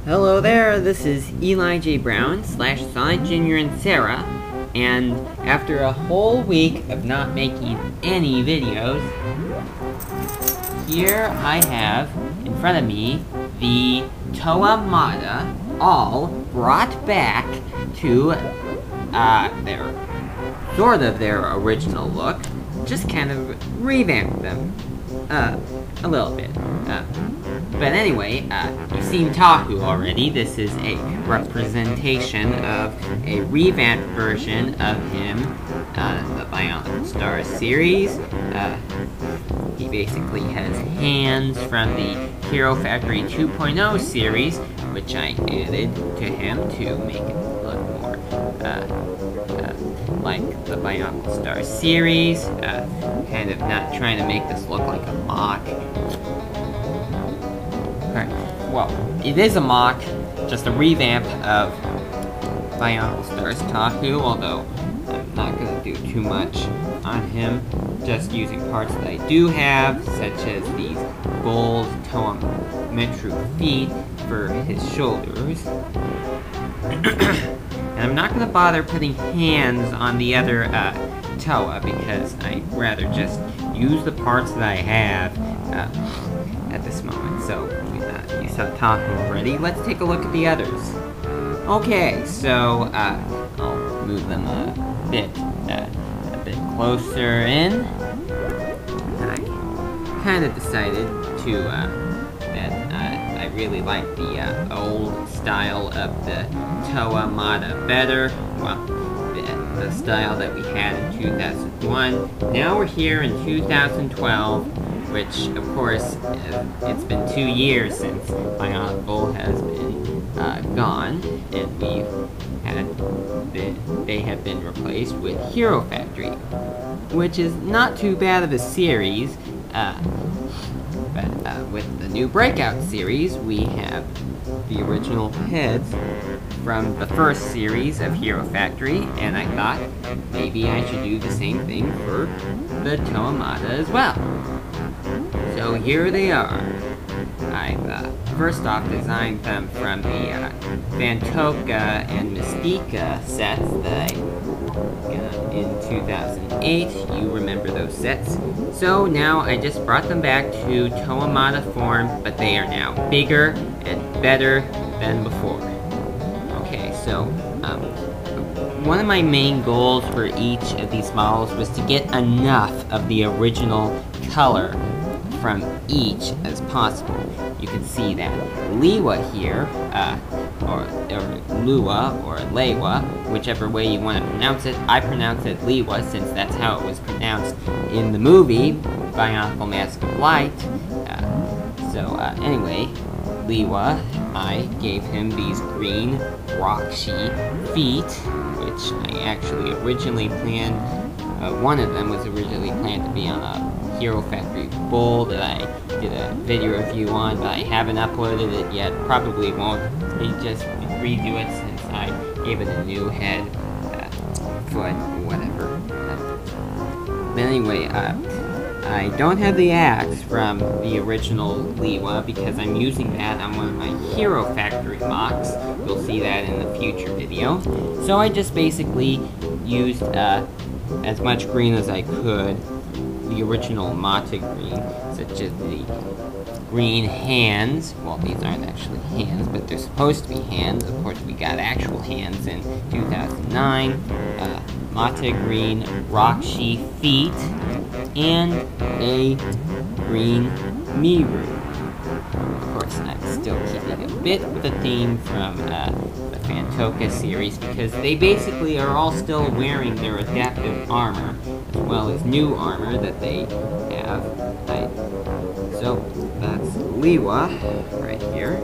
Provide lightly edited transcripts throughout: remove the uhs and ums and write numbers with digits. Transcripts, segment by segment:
Hello there, this is Eli J. Brown / Sonic Jr. and Sarah, and after a whole week of not making any videos, here I have in front of me the Toamata, all brought back to their original look, just kind of revamped them a little bit. But anyway, you've seen Tahu already. This is a representation of a revamped version of him, the Bionicle Star series. He basically has hands from the Hero Factory 2.0 series, which I added to him to make it look more like the Bionicle Star series. Kind of not trying to make this look like a mock. Well, it is a mock, just a revamp of Bionicle Star's Tahu, although I'm not going to do too much on him, just using parts that I do have, such as these gold Toametru feet for his shoulders. And I'm not going to bother putting hands on the other Toa, because I'd rather just use the parts that I have at this moment. So, you saw Tahu already. Let's take a look at the others. Okay, so I'll move them a bit closer in. I kind of decided to that I really like the old style of the Toamata better. Well, the style that we had in 2001. Now we're here in 2012, which, of course, it's been 2 years since Bionicle has been gone, and they have been replaced with Hero Factory, which is not too bad of a series. But with the new Breakout series, we have the original heads from the first series of Hero Factory, and I thought maybe I should do the same thing for the Toamata as well. So here they are. I've first off designed them from the Fantoka and Mystica sets that I got in 2008. You remember those sets. So now I just brought them back to Toamata form, but they are now bigger and better than before. Okay, so one of my main goals for each of these models was to get enough of the original color from each as possible. You can see that Lewa here, or Lewa, or Lewa, whichever way you want to pronounce it. I pronounce it Lewa since that's how it was pronounced in the movie, Bionicle Mask of Light. Anyway, Lewa, I gave him these green Roxy feet, which I actually originally planned, one of them was originally planned to be on a Hero Factory Bull that I did a video review on, but I haven't uploaded it yet. Probably won't. Just redo it since I gave it a new head, foot, whatever. But anyway, I don't have the axe from the original Lewa because I'm using that on one of my Hero Factory mocks. You'll see that in the future video. So I just basically used as much green as I could, the original Mata green, such as the green hands. Well, these aren't actually hands, but they're supposed to be hands. Of course, we got actual hands in 2009. Mata green Roxy feet, and a green Miru. Of course, I'm still keeping a bit with the theme from the Fantoka series, because they basically are all still wearing their adaptive armor, as well as new armor that they have. So, that's Lewa, right here.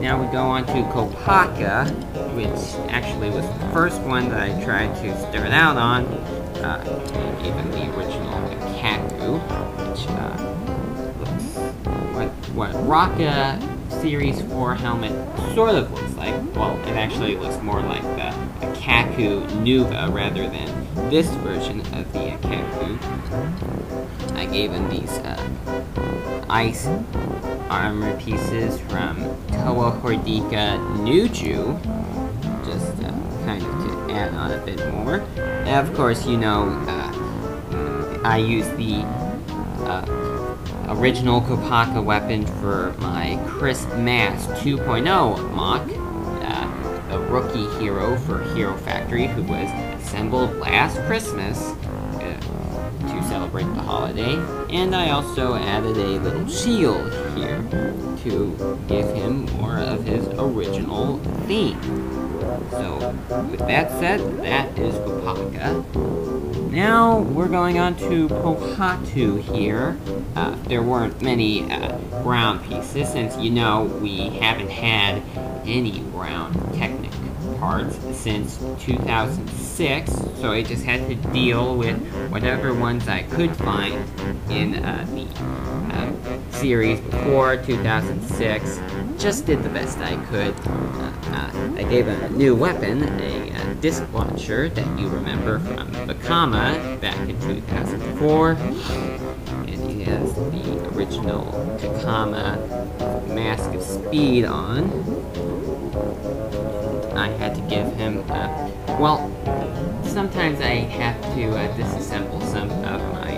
Now we go on to Kopaka, which actually was the first one that I tried to start out on. Even the original Kaku, which looks what Raka Series 4 helmet sort of looks like. Well, it actually looks more like the Kaku Nuva rather than this version of the Kaku, I gave him these ice armor pieces from Toa Hordika Nuju, just kind of to add on a bit more. And of course, you know, I used the original Kopaka weapon for my Crisp Mass 2.0 mock, the rookie hero for Hero Factory, who was assembled last Christmas to celebrate the holiday. And I also added a little shield here to give him more of his original theme. So, with that said, that is Kopaka. Now, we're going on to Pohatu here. There weren't many brown pieces, since, you know, we haven't had any brown Technic parts since 2006, so I just had to deal with whatever ones I could find in the series before 2006. Just did the best I could. I gave him a new weapon, a disc launcher that you remember from Bakama back in 2004. And he has the original Takama Mask of Speed on. I had to give him, well, sometimes I have to disassemble some of my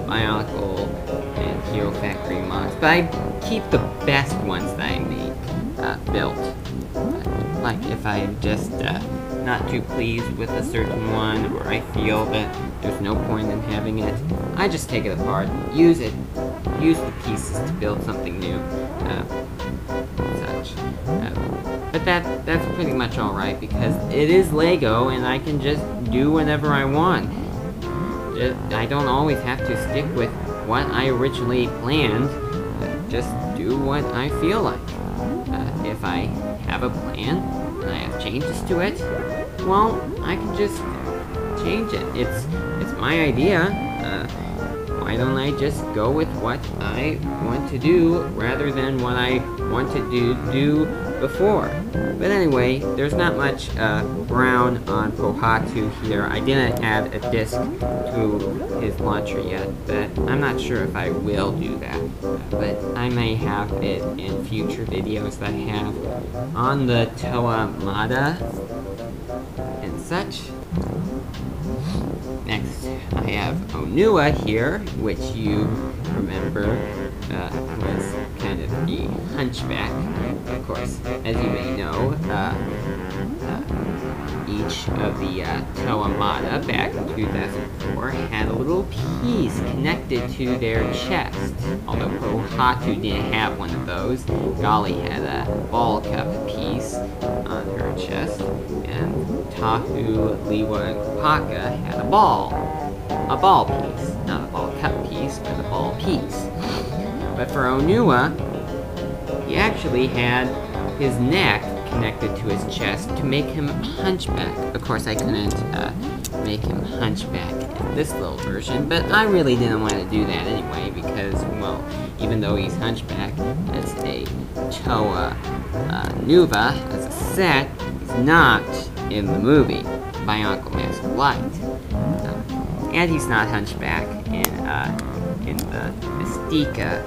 Bionicle and Hero Factory mods, but I keep the best ones that I made built. Like if I'm just not too pleased with a certain one, or I feel that there's no point in having it, I just take it apart, use the pieces to build something new, such. But that's pretty much alright, because it is Lego and I can just do whatever I want. I don't always have to stick with what I originally planned, just do what I feel like. If I have a plan and I have changes to it, well, I can just change it. It's my idea. Why don't I just go with what I want to do rather than what I wanted to do before? But anyway, there's not much brown on Pohatu here. I didn't add a disc to his launcher yet, but I'm not sure if I will do that. But I may have it in future videos that I have on the Toa Mada and such. Next, I have Onua here, which you remember was kind of the hunchback. Of course, as you may know, each of the Toa Mada back in 2004 had a little piece connected to their chest. Although Pohatu didn't have one of those, Gali had a ball cup piece on her chest, and Tahu, Lewa, and Kopaka had a ball piece. Not a ball cup piece, but a ball piece. But for Onua, he actually had his neck connected to his chest to make him hunchback. Of course, I couldn't make him hunchback in this little version, but I really didn't want to do that anyway, because, well, even though he's hunchback as a Toa Nuva, as a set, he's not in the movie Bionicle Mask of Light. And he's not hunchback in the Mystica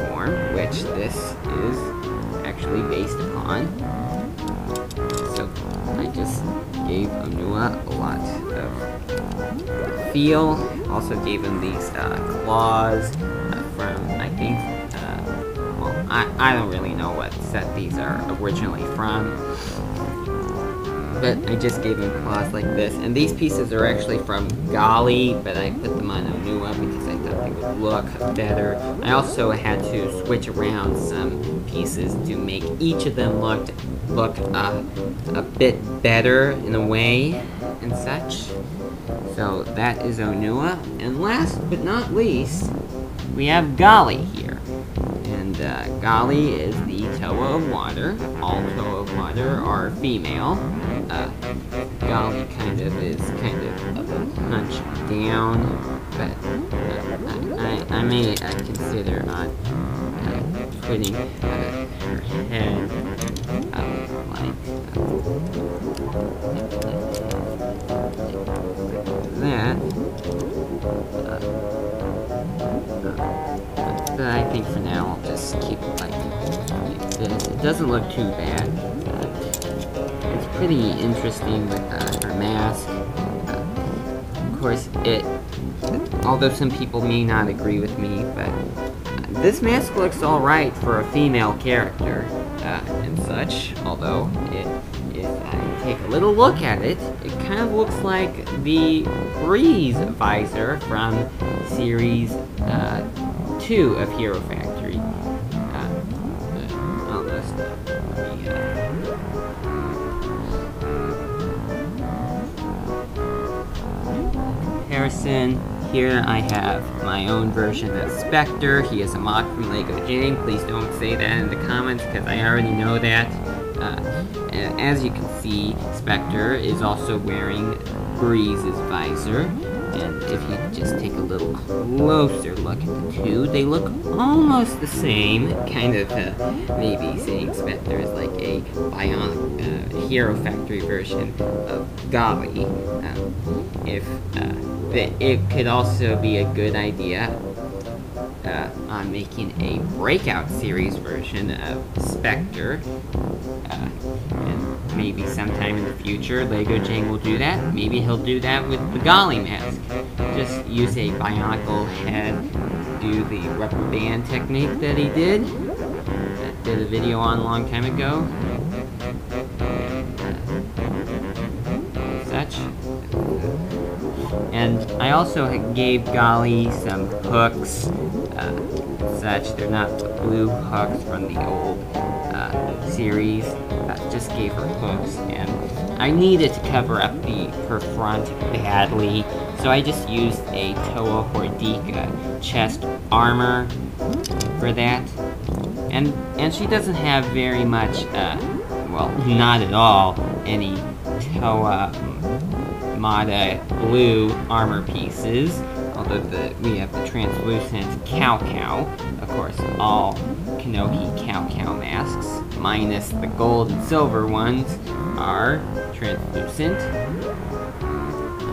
form, which this is actually based upon. So I just gave Onua a lot of feel. Also gave him these claws from, I think, well, I don't really know what set these are originally from. But I just gave him claws like this. And these pieces are actually from Gali, but I put them on Onua because I thought they would look better. I also had to switch around some pieces to make each of them look a bit better in a way and such. So that is Onua. And last but not least, we have Gali here. And Gali is the Toa of Water. All Toa of Water are female. Gali is kind of hunched down, but I may consider on putting her head like but I think for now I'll just keep it like this. It doesn't look too bad. It's pretty interesting with her mask. Of course, although some people may not agree with me, but this mask looks alright for a female character and such, although if I take a little look at it, it kind of looks like the Breeze visor from Series 2 of Hero Factory. Comparison. Here I have my own version of Spectre. He is a mock from Lego Jane. Please don't say that in the comments because I already know that. And as you can see, Spectre is also wearing Breeze's visor. And if you just take a little closer look at the two, they look almost the same. Kind of maybe saying Spectre is like a Bionicle Hero Factory version of Gali. It could also be a good idea on making a Breakout series version of Spectre. And maybe sometime in the future, Lego Jang will do that. Maybe he'll do that with the Gali mask. Just use a Bionicle head, do the rubber band technique that he did. That did a video on a long time ago. Such. And I also gave Gali some hooks, such. They're not the blue hooks from the old series. Just gave her hooks, and I needed to cover up her front badly, so I just used a Toa Hordika chest armor for that. And she doesn't have very much, well, not at all, any Toa Mada blue armor pieces, although we have the translucent Cow Cow. Of course, all Kanohi Cow Cow masks, minus the gold and silver ones, are translucent.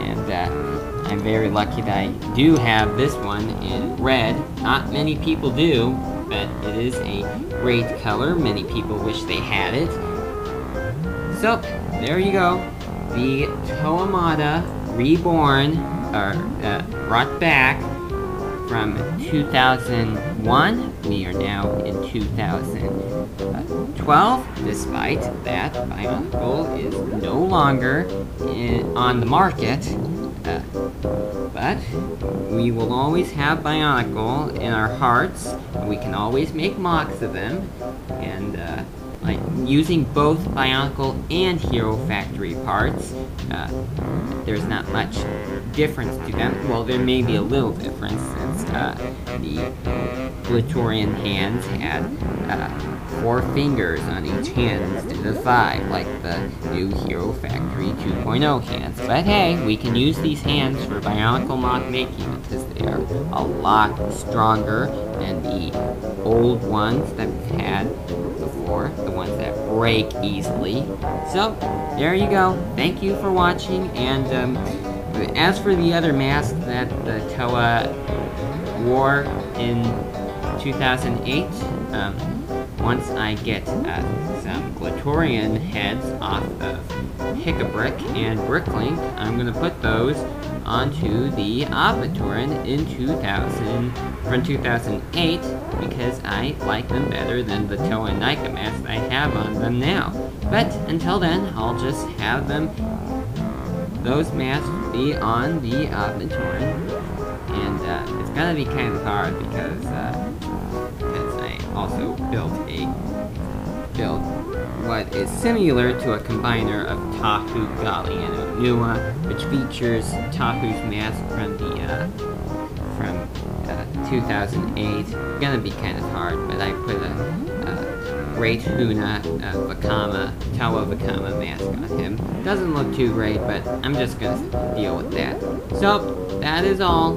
And I'm very lucky that I do have this one in red. Not many people do, but it is a great color. Many people wish they had it. So, there you go. The Toa Mada Reborn, brought back from 2001. We are now in 2012. Despite that, Bionicle is no longer on the market. But we will always have Bionicle in our hearts, and we can always make mocks of them. And like using both Bionicle and Hero Factory parts, there's not much difference to them. Well, there may be a little difference since the Glitorian hands had 4 fingers on each hand instead of 5, like the new Hero Factory 2.0 hands. But hey, we can use these hands for Bionicle mock making because they are a lot stronger than the old ones that we've had before, the ones that break easily. So, there you go. Thank you for watching, and as for the other mask that the Toa wore in 2008, once I get some Glitorian heads off of Pick-a-Brick and Bricklink, I'm going to put those onto the Avaturin from 2008 because I like them better than the Toa and Nika masks I have on them now. But until then, I'll just have those masks be on the Avaturin, and it's gonna be kind of hard because I also built what is similar to a combiner of Tahu, Gali, and Onua, which features Tahu's mask from 2008. It's gonna be kind of hard, but I put a Great Huna Toa Vakama mask on him. Doesn't look too great, but I'm just gonna deal with that. So, that is all.